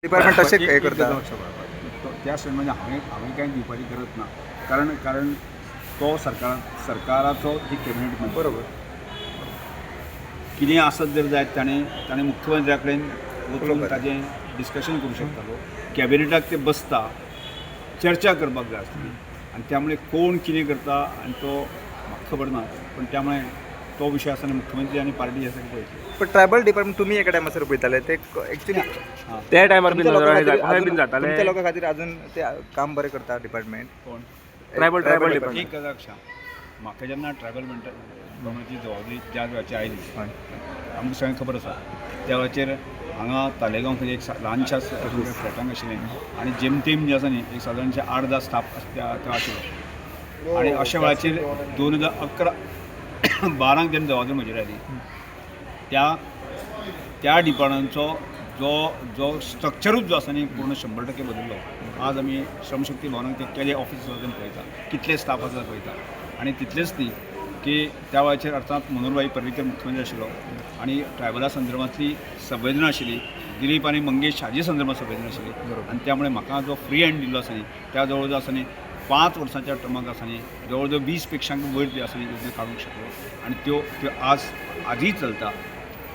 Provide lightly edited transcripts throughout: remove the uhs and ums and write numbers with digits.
department तसे हे करता त्या म्हणजे हांवें कांय दिवपाची गरज ना कारण तो सरकाराचो जी कॅबिनेट मेंबर बरोबर कितें आसत जर जायत ताणें मुख्यमंत्र्या कडेन वचून ताजें डिस्कशन करूं शकतालो कॅबिनेटाक ते बसता चर्चा करपाक जाय आसतली आनी त्यामुळे कोण कितें करता आनी तो म्हाका खबर ना पण त्यामुळे तो विशय आसा आनी मुख्यमंत्री आनी पार्टी आसा ते पळयतले पण ट्रायबल डिपार्टमेंट तुम्ही एका टायमार पळयताले ते एक्चुअली त्या टायमार बीन तुमच्या जाताले तुमच्या लोकां खातीर अजून ते काम बरें करता डिपार्टमेंट कोण ट्रायबल एक गजाल लक्षात म्हाका जेन्ना ट्रायबल गव्हर्मेंटाची जबाबदारी ज्या वेळाची आयली आमकां सगळ्यांक खबर आसा त्या वेळाचेर हांगा तालेगांव खंय एक ल्हानशा फ्लॅटांक आशिल्लें आनी जेमतेम जे आसा न्ही एक सादारणशे 8-10 स्टाफ त्या आशिल्लो आनी अशा वेळाचेर 2011-12 जेन्ना जबाबदारी म्हजेर आयली त्या डिपार्टमेंटाचो जो स्ट्रक्चरूच जो आसा न्ही पूर्ण 100% बदललो आज आमी श्रमशक्ती भवनाक ते केले ऑफिस वचून पळयता कितले स्टाफ आसा पळयता आनी तितलेंच न्ही की त्या वेळाचेर अर्थात मनोहरभाई पर्रीकर मुख्यमंत्री आशिल्लो आनी ट्रायबला संदर्भांतली संवेदना आशिल्ली दिलीप आनी मंगेश हाजे संदर्भांत संवेदना आशिल्ली आनी त्यामुळे म्हाका जो फ्री हँड दिल्लो आसा न्ही त्या जवळ जो आसा न्ही 5 वर्सांच्या टर्माक आसा न्ही जवळ जवळ 20 पेक्षा वयर जे आसा न्ही योजना काडूंक शकलो आनी त्यो आजही चलता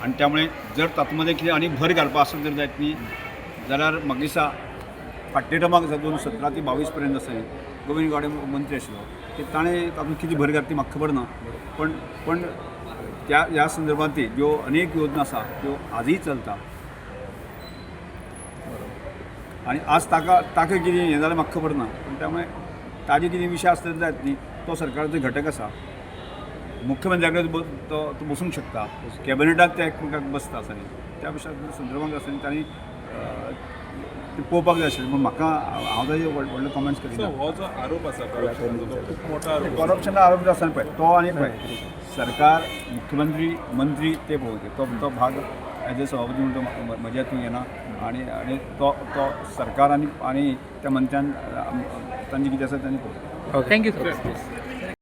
आनी त्यामुळे जर तातूंत कितें आनी भर घालपा आसत जर जायत न्ही जाल्यार म्हाका दिसता फाटल्या टर्माक 2017 ते 22 पर्यंत आसा न्ही गोविंद गावडे मंत्री आशिल्लो ते ताणें तातूंत कितें भर घातली म्हाका खबर ना पण ह्या संदर्भांत ज्यो अनेक योजना आसा त्यो आजही चलता आनी आज ताका कितें हें जाल्यार म्हाका खबर ना पण त्यामुळे ताजे कितें विशय आसत जायत न्ही तो सरकाराचो घटक आसा मुख्यमंत्र्या कडेन तो बसूंक शकता कॅबिनेटाक ते एकमेकाक बसता आसा न्ही त्या विशया संदर्भांत आसा न्ही तांणी ते पळोवपाक जाय आशिल्लें पूण म्हाका हांव ताजे व्हडले कमेंट्स करिना हो जो आरोप आसा करप्शनाचो तो खूब मोठो आरोप करप्शनाचो आरोप जो आसा पळय तो आनी पळय सरकार मुख्यमंत्री मंत्री ते पळोवचे तो भाग एज अ सभापती म्हणून तो म्हज्या हातूंत येना आनी तो सरकार आनी त्या मंत्र्यान तांचे कितें आसा तांणी पळोवचें थँक्यू सर